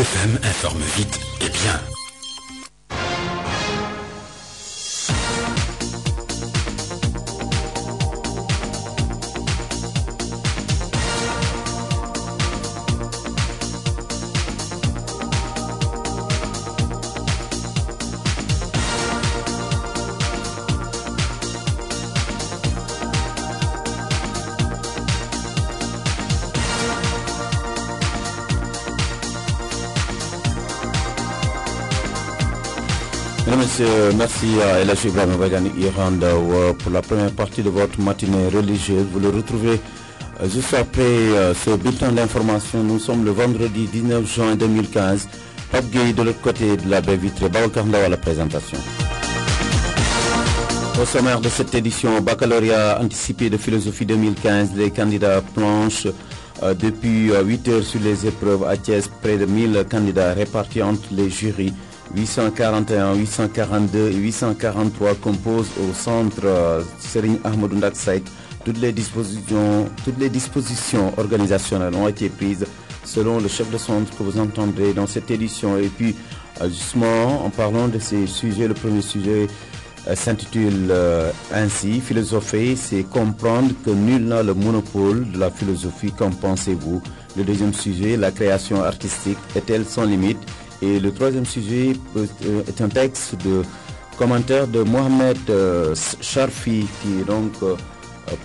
FM informe vite et bien. Mesdames et messieurs, merci à El Hadji Ibrahima Badiane Iranda pour la première partie de votre matinée religieuse. Vous le retrouvez juste après ce bulletin d'information. Nous sommes le vendredi 19 juin 2015. Pape Gueye de l'autre côté de la baie vitrée, Babacar Ndaw à la présentation. Au sommaire de cette édition, baccalauréat anticipé de philosophie 2015, les candidats planchent depuis 8 heures sur les épreuves à Thiès. Près de 1000 candidats répartis entre les jurys. 841, 842 et 843 composent au centre Serigne Ahmadou Ndak Seck. Toutes les dispositions organisationnelles ont été prises selon le chef de centre que vous entendrez dans cette édition. Et puis, justement, en parlant de ces sujets, le premier sujet s'intitule ainsi: philosopher, c'est comprendre que nul n'a le monopole de la philosophie. Qu'en pensez-vous? Le deuxième sujet, la création artistique est-elle sans limite? Et le troisième sujet est un texte de commentaire de Mohamed Charfi qui donc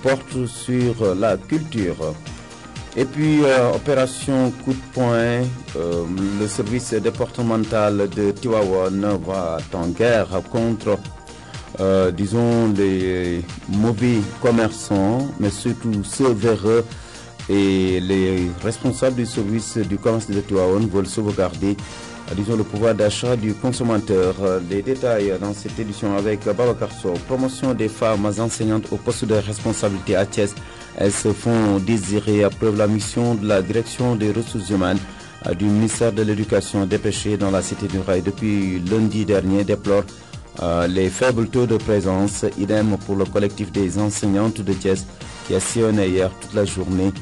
porte sur la culture. Et puis opération coup de poing, le service départemental de Tivaouane va en guerre contre disons les mauvais commerçants, mais surtout ceux véreux, et les responsables du service du commerce de Tivaouane veulent sauvegarder disons le pouvoir d'achat du consommateur. Les détails dans cette édition avec Babacar Sow. Promotion des femmes enseignantes au poste de responsabilité à Thiès. Elles se font désirer après la mission de la direction des ressources humaines du ministère de l'Éducation dépêchée dans la cité du Rail depuis lundi dernier déplore les faibles taux de présence. Idem pour le collectif des enseignantes de Thiès qui a sillonné hier toute la journée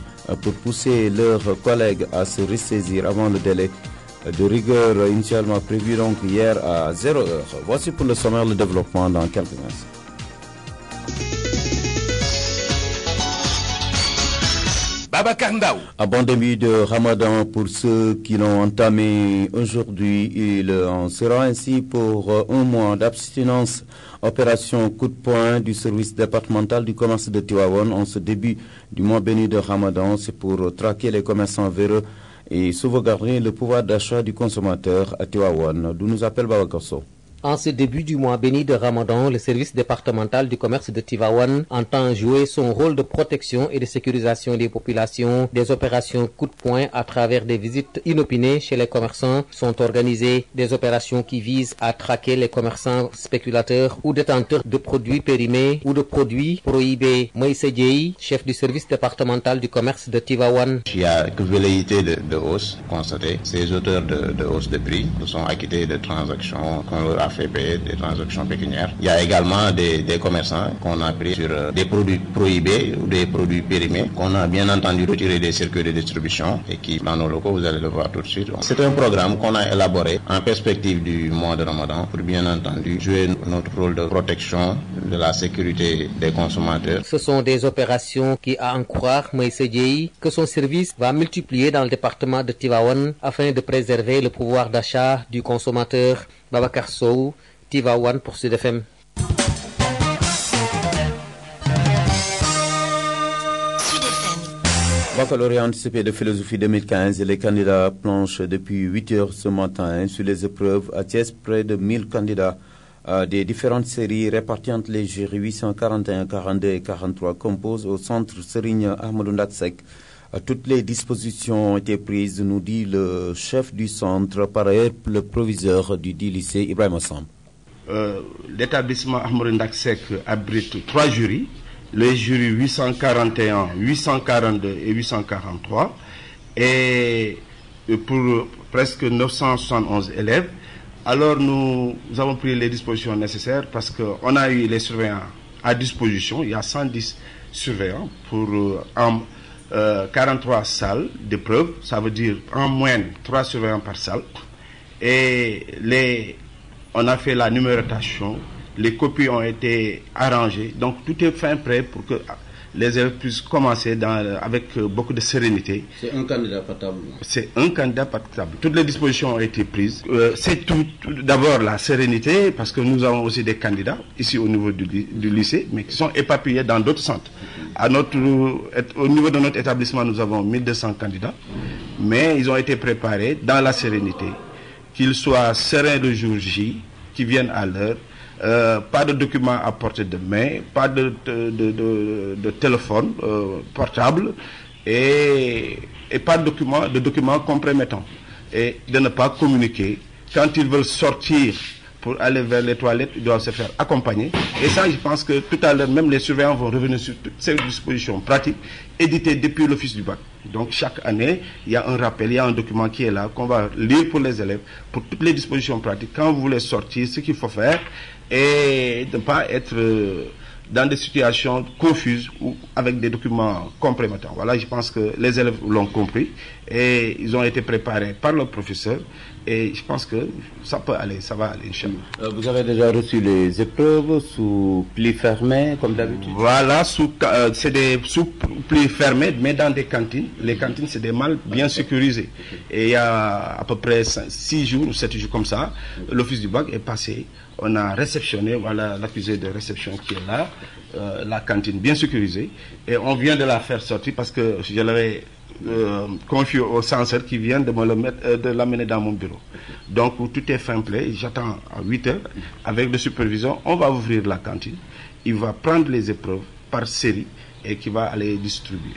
pour pousser leurs collègues à se ressaisir avant le délai de rigueur initialement prévu donc hier à 0 heure. Voici pour le sommaire le développement dans quelques instants. Babacar Ndaw. Un bon début de Ramadan pour ceux qui l'ont entamé aujourd'hui. Il en sera ainsi pour un mois d'abstinence. Opération coup de poing du service départemental du commerce de Tivaouane en ce début du mois béni de Ramadan. C'est pour traquer les commerçants véreux et sauvegarder le pouvoir d'achat du consommateur à Tivaouane, d'où nous appelle Babacar Sow. En ce début du mois béni de Ramadan, le service départemental du commerce de Tivaouane entend jouer son rôle de protection et de sécurisation des populations. Des opérations coup de poing à travers des visites inopinées chez les commerçants sont organisées. Des opérations qui visent à traquer les commerçants spéculateurs ou détenteurs de produits périmés ou de produits prohibés. Moïse Dieye, chef du service départemental du commerce de Tivaouane. Il y a une velléité de hausse constatée. Ces auteurs de hausse de prix sont acquittés de transactions qu'on leur a fait payer, des transactions pécuniaires. Il y a également des commerçants qu'on a pris sur des produits prohibés ou des produits périmés qu'on a bien entendu retirer des circuits de distribution et qui, dans nos locaux, vous allez le voir tout de suite. C'est un programme qu'on a élaboré en perspective du mois de Ramadan pour bien entendu jouer notre rôle de protection de la sécurité des consommateurs. Ce sont des opérations qui, à en croire Moïse Dieye, que son service va multiplier dans le département de Tivaouane afin de préserver le pouvoir d'achat du consommateur. Babacar Sow, Tivaouane pour Sud FM. Baccalauréat anticipé de philosophie 2015, les candidats planchent depuis 8 heures ce matin sur les épreuves à Thiès. Près de 1000 candidats des différentes séries réparties entre les jurys 841, 42 et 43 composent au centre Serigne Ahmadou Ndak Seck. Toutes les dispositions ont été prises, nous dit le chef du centre, par ailleurs le proviseur du dit lycée, Ibrahima Samb. L'établissement Ahmadou Ndak Seck abrite 3 jurys, les jurys 841, 842 et 843, et pour presque 971 élèves. Alors nous avons pris les dispositions nécessaires parce qu'on a eu les surveillants à disposition. Il y a 110 surveillants pour 43 salles d'épreuve, ça veut dire en moyenne 3 surveillants par salle. Et on a fait la numérotation, les copies ont été arrangées, donc tout est fin prêt pour que les élèves puissent commencer avec beaucoup de sérénité. C'est un candidat par table. C'est un candidat par table. Toutes les dispositions ont été prises. C'est tout d'abord la sérénité, parce que nous avons aussi des candidats ici au niveau du lycée, mais qui sont éparpillés dans d'autres centres. Au niveau de notre établissement, nous avons 1200 candidats, mais ils ont été préparés dans la sérénité, qu'ils soient sereins le jour J, qu'ils viennent à l'heure. Pas de documents à portée de main, pas de téléphone portable et pas de documents compromettants. Et de ne pas communiquer. Quand ils veulent sortir pour aller vers les toilettes, ils doivent se faire accompagner. Et ça, je pense que tout à l'heure, même les surveillants vont revenir sur toutes ces dispositions pratiques éditées depuis l'office du bac. Donc chaque année, il y a un rappel, il y a un document qui est là, qu'on va lire pour les élèves, pour toutes les dispositions pratiques. Quand vous voulez sortir, ce qu'il faut faire, et de ne pas être dans des situations confuses ou avec des documents complémentaires. Voilà, je pense que les élèves l'ont compris et ils ont été préparés par le professeur et je pense que ça peut aller, ça va aller, Inch'Allah. Vous avez déjà reçu les épreuves sous pli fermé comme d'habitude? Voilà, c'est des sous pli fermés mais dans des cantines. Les cantines, c'est des malles bien sécurisées. Et il y a à peu près 6 jours ou 7 jours comme ça, l'office du bac est passé. On a réceptionné, voilà l'accusé de réception qui est là, la cantine bien sécurisée. Et on vient de la faire sortir parce que je l'avais confié au censeur qui vient de l'amener dans mon bureau. Donc tout est fin prêt. J'attends à 8 heures. Avec le superviseur, on va ouvrir la cantine. Il va prendre les épreuves par série et qui va aller distribuer.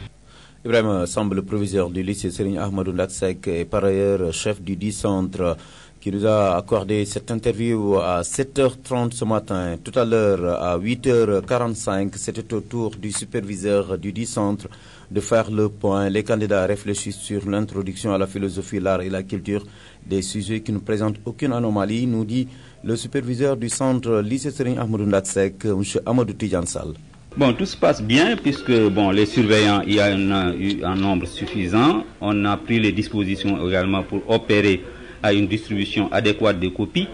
Ibrahim Samb, le proviseur du lycée Serigne Ahmadou Ndak Seck et par ailleurs chef du 10 centre, qui nous a accordé cette interview à 7h30 ce matin. Tout à l'heure, à 8h45, c'était au tour du superviseur du 10 centre de faire le point. Les candidats réfléchissent sur l'introduction à la philosophie, l'art et la culture, des sujets qui ne présentent aucune anomalie, nous dit le superviseur du centre lycée Serigne Ahmadou Ndak Seck, M. Amadou Tidiane Sall. Bon, tout se passe bien puisque les surveillants, il y a eu un nombre suffisant. On a pris les dispositions également pour opérer à une distribution adéquate des copies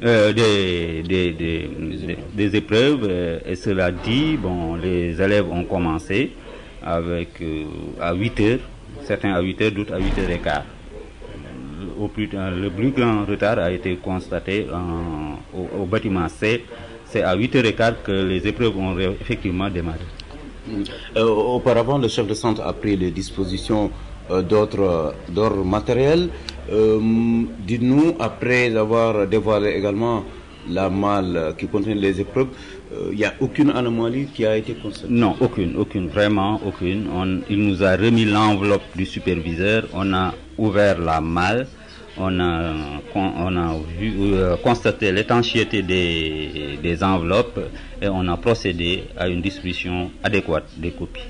des épreuves. Et cela dit, les élèves ont commencé avec à 8 heures, certains à 8 heures, d'autres à 8h15. Le plus grand retard a été constaté au bâtiment C. C'est à 8h15 que les épreuves ont effectivement démarré. Auparavant, le chef de centre a pris les dispositions d'ordre matériel. Dites-nous, après avoir dévoilé également la malle qui contient les épreuves, il n'y a aucune anomalie qui a été constatée? Non, aucune, vraiment aucune. Il nous a remis l'enveloppe du superviseur, on a ouvert la malle, on a constaté l'étanchéité des enveloppes et on a procédé à une distribution adéquate des copies.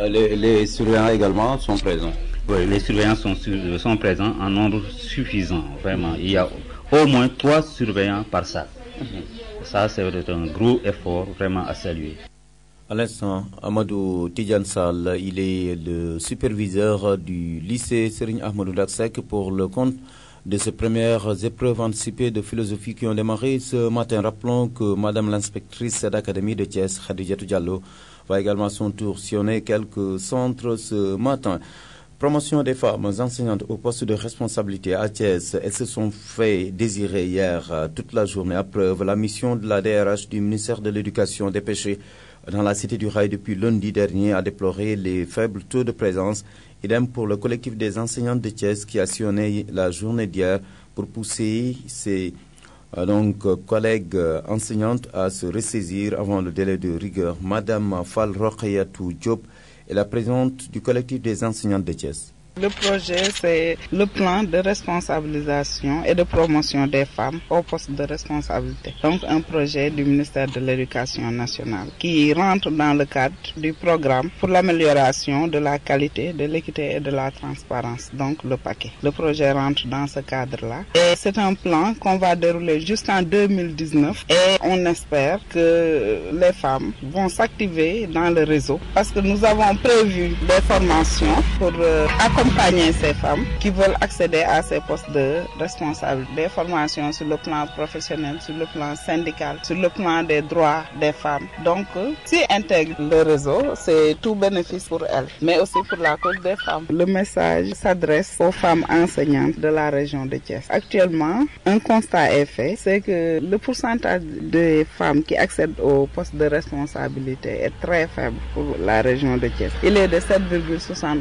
Les surveillants également sont présents? Oui, les surveillants sont présents en nombre suffisant. Vraiment, il y a au moins 3 surveillants par salle. Ça, c'est un gros effort vraiment à saluer. À l'instant, Amadou Tidiane Sall, il est le superviseur du lycée Serigne Ahmadou Ndak Seck pour le compte de ces premières épreuves anticipées de philosophie qui ont démarré ce matin. Rappelons que Madame l'inspectrice d'académie de Thiès, Khadijatou Diallo, va également à son tour sillonner quelques centres ce matin. Promotion des femmes enseignantes au poste de responsabilité à Thiès. Elles se sont fait désirer hier toute la journée. À preuve, la mission de la DRH du ministère de l'Éducation dépêchée dans la cité du Rail depuis lundi dernier a déploré les faibles taux de présence. Idem pour le collectif des enseignantes de Thiès qui a sillonné la journée d'hier pour pousser ses collègues enseignantes à se ressaisir avant le délai de rigueur. Madame Fall Rokhyatou Diop est la présidente du collectif des enseignantes de Thiès. Le projet, c'est le plan de responsabilisation et de promotion des femmes au poste de responsabilité. Donc un projet du ministère de l'Éducation nationale qui rentre dans le cadre du programme pour l'amélioration de la qualité, de l'équité et de la transparence, donc le paquet. Le projet rentre dans ce cadre-là et c'est un plan qu'on va dérouler jusqu'en 2019 et on espère que les femmes vont s'activer dans le réseau parce que nous avons prévu des formations pour accompagner ces femmes qui veulent accéder à ces postes de responsabilité. Des formations sur le plan professionnel, sur le plan syndical, sur le plan des droits des femmes. Donc, s'ils intègrent le réseau, c'est tout bénéfice pour elles, mais aussi pour la cause des femmes. Le message s'adresse aux femmes enseignantes de la région de Thiès. Actuellement, un constat est fait, c'est que le pourcentage des femmes qui accèdent au poste de responsabilité est très faible pour la région de Thiès. Il est de 7,71%.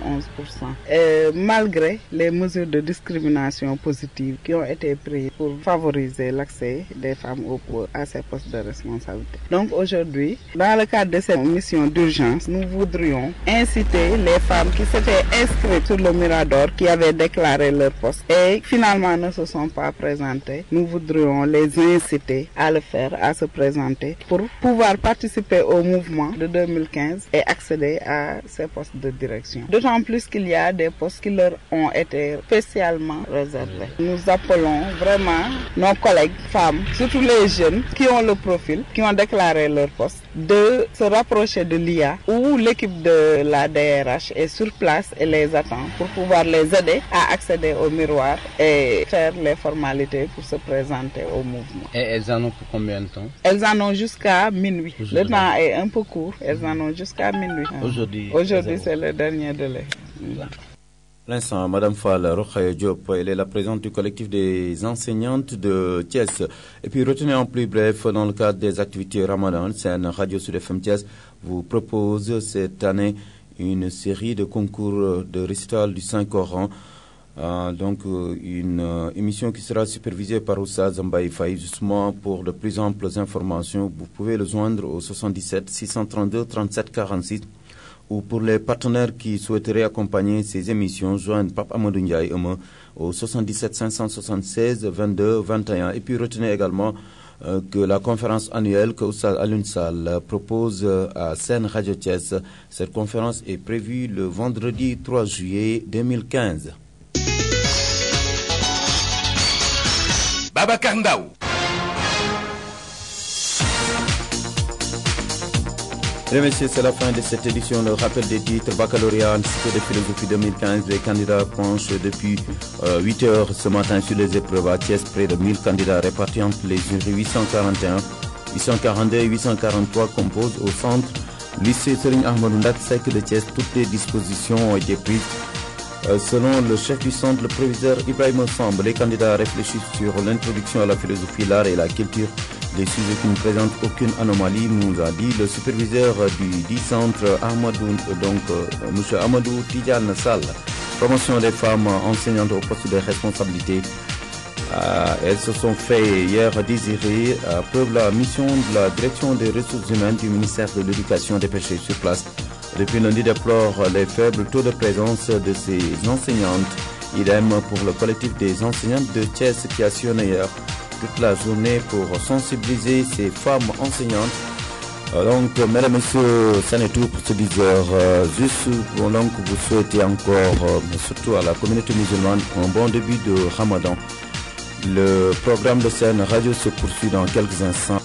Malgré les mesures de discrimination positive qui ont été prises pour favoriser l'accès des femmes à ces postes de responsabilité. Donc aujourd'hui, dans le cadre de cette mission d'urgence, nous voudrions inciter les femmes qui s'étaient inscrites sur le Mirador, qui avaient déclaré leur poste et finalement ne se sont pas présentées. Nous voudrions les inciter à le faire, à se présenter pour pouvoir participer au mouvement de 2015 et accéder à ces postes de direction. D'autant plus qu'il y a des postes qui leur ont été spécialement réservés. Nous appelons vraiment nos collègues femmes, surtout les jeunes qui ont le profil, qui ont déclaré leur poste, de se rapprocher de l'IA où l'équipe de la DRH est sur place et les attend pour pouvoir les aider à accéder au miroir et faire les formalités pour se présenter au mouvement. Et elles en ont pour combien de temps? Elles en ont jusqu'à minuit. Le temps est un peu court, elles en ont jusqu'à minuit. Aujourd'hui, c'est le dernier délai. L'instant, Madame Fall Rokhaya Diop, elle est la présidente du collectif des enseignantes de Thiès. Et puis retenez en plus bref, dans le cadre des activités Ramadan, c'est un Radio Sud FM Thiès vous propose cette année une série de concours de récital du Saint-Coran. Donc une émission qui sera supervisée par Oussaz Mbaye Faye. Justement, pour de plus amples informations, vous pouvez le joindre au 77 632 37 46. Ou pour les partenaires qui souhaiteraient accompagner ces émissions, joindre Pape Amadou Ndiaye au 77 576 22 21. Et puis retenez également que la conférence annuelle que Oussad Alioune Sall propose à Sen Radio Thiès, cette conférence est prévue le vendredi 3 juillet 2015. Babacar Ndaw. Mesdames et messieurs, c'est la fin de cette édition. Le rappel des titres: baccalauréat anticipé de philosophie 2015. Les candidats penchent depuis 8 heures ce matin sur les épreuves à Thiès. Près de 1000 candidats répartis entre les jurys 841, 842 et 843 composent au centre lycée Serigne Ahmadou Ndak Seck de Thiès. Toutes les dispositions ont été prises. Selon le chef du centre, le proviseur Ibrahim Samb, les candidats réfléchissent sur l'introduction à la philosophie, l'art et la culture. Des sujets qui ne présentent aucune anomalie, nous a dit le superviseur du centre, M. Amadou Tidjane Sall. Promotion des femmes enseignantes au poste de responsabilité. Elles se sont fait hier désirer, preuve la mission de la direction des ressources humaines du ministère de l'Éducation dépêchée sur place. Depuis lundi, déplore les faibles taux de présence de ces enseignantes. Idem pour le collectif des enseignantes de Thiès qui a sillonné hier toute la journée pour sensibiliser ces femmes enseignantes. Donc, mesdames et messieurs, ça n'est tout pour ce 10 heures. Juste, donc, vous souhaitez encore, mais surtout à la communauté musulmane, un bon début de Ramadan. Le programme de Sen Radio se poursuit dans quelques instants.